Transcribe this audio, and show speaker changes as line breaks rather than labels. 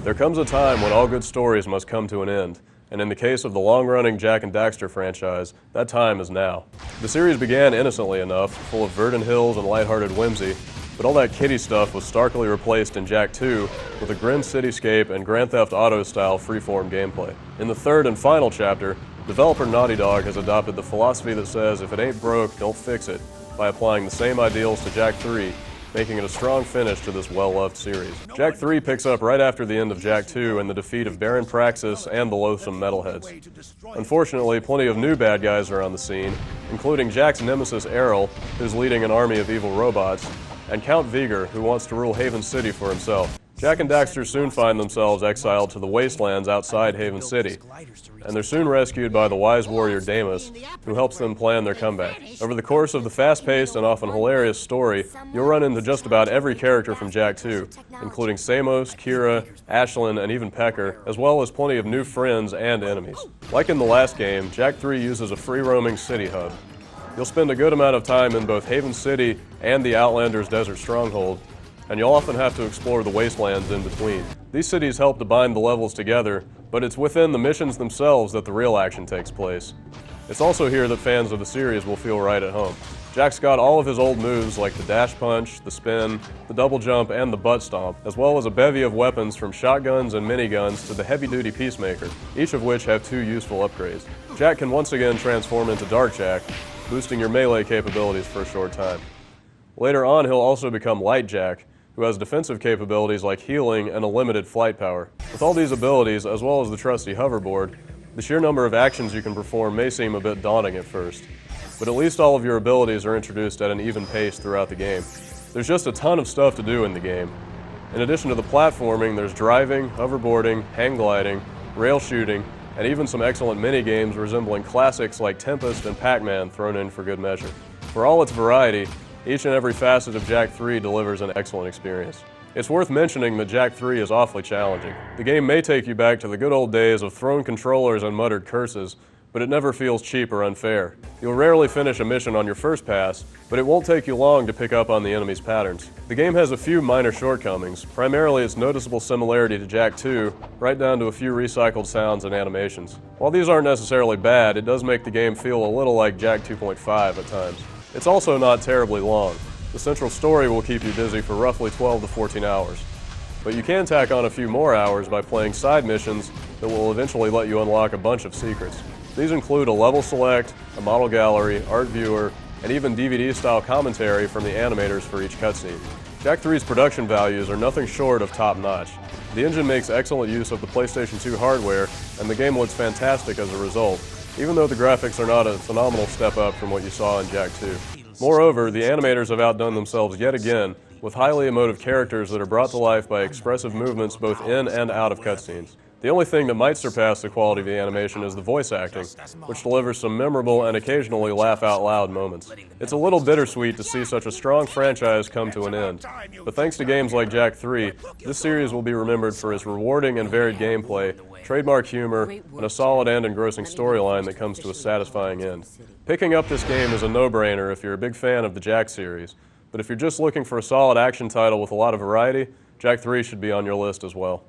There comes a time when all good stories must come to an end, and in the case of the long-running Jak and Daxter franchise, that time is now. The series began innocently enough, full of verdant hills and lighthearted whimsy, but all that kiddie stuff was starkly replaced in Jak 2 with a grim cityscape and Grand Theft Auto-style freeform gameplay. In the third and final chapter, developer Naughty Dog has adopted the philosophy that says if it ain't broke, don't fix it, by applying the same ideals to Jak 3, making it a strong finish to this well-loved series. Jak 3 picks up right after the end of Jak 2 and the defeat of Baron Praxis and the loathsome Metalheads. Unfortunately, plenty of new bad guys are on the scene, including Jak's nemesis Errol, who's leading an army of evil robots, and Count Vigor, who wants to rule Haven City for himself. Jak and Daxter soon find themselves exiled to the wastelands outside Haven City, and they're soon rescued by the wise warrior Damus, who helps them plan their comeback. Over the course of the fast-paced and often hilarious story, you'll run into just about every character from Jak 2, including Samos, Kira, Ashlyn, and even Pecker, as well as plenty of new friends and enemies. Like in the last game, Jak 3 uses a free-roaming city hub. You'll spend a good amount of time in both Haven City and the Outlanders' desert stronghold, and you'll often have to explore the wastelands in between. These cities help to bind the levels together, but it's within the missions themselves that the real action takes place. It's also here that fans of the series will feel right at home. Jak's got all of his old moves like the dash punch, the spin, the double jump, and the butt stomp, as well as a bevy of weapons from shotguns and miniguns to the heavy-duty Peacemaker, each of which have 2 useful upgrades. Jak can once again transform into Dark Jak, boosting your melee capabilities for a short time. Later on, he'll also become Light Jak, who has defensive capabilities like healing and a limited flight power. With all these abilities, as well as the trusty hoverboard, the sheer number of actions you can perform may seem a bit daunting at first, but at least all of your abilities are introduced at an even pace throughout the game. There's just a ton of stuff to do in the game. In addition to the platforming, there's driving, hoverboarding, hang gliding, rail shooting, and even some excellent mini-games resembling classics like Tempest and Pac-Man thrown in for good measure. For all its variety, each and every facet of Jak 3 delivers an excellent experience. It's worth mentioning that Jak 3 is awfully challenging. The game may take you back to the good old days of thrown controllers and muttered curses, but it never feels cheap or unfair. You'll rarely finish a mission on your first pass, but it won't take you long to pick up on the enemy's patterns. The game has a few minor shortcomings, primarily its noticeable similarity to Jak 2, right down to a few recycled sounds and animations. While these aren't necessarily bad, it does make the game feel a little like Jak 2.5 at times. It's also not terribly long. The central story will keep you busy for roughly 12 to 14 hours. But you can tack on a few more hours by playing side missions that will eventually let you unlock a bunch of secrets. These include a level select, a model gallery, art viewer, and even DVD-style commentary from the animators for each cutscene. Jak 3's production values are nothing short of top-notch. The engine makes excellent use of the PlayStation 2 hardware, and the game looks fantastic as a result, even though the graphics are not a phenomenal step up from what you saw in Jak 2. Moreover, the animators have outdone themselves yet again with highly emotive characters that are brought to life by expressive movements both in and out of cutscenes. The only thing that might surpass the quality of the animation is the voice acting, which delivers some memorable and occasionally laugh-out-loud moments. It's a little bittersweet to see such a strong franchise come to an end, but thanks to games like Jak 3, this series will be remembered for its rewarding and varied gameplay, trademark humor, and a solid and engrossing storyline that comes to a satisfying end. Picking up this game is a no-brainer if you're a big fan of the Jak series, but if you're just looking for a solid action title with a lot of variety, Jak 3 should be on your list as well.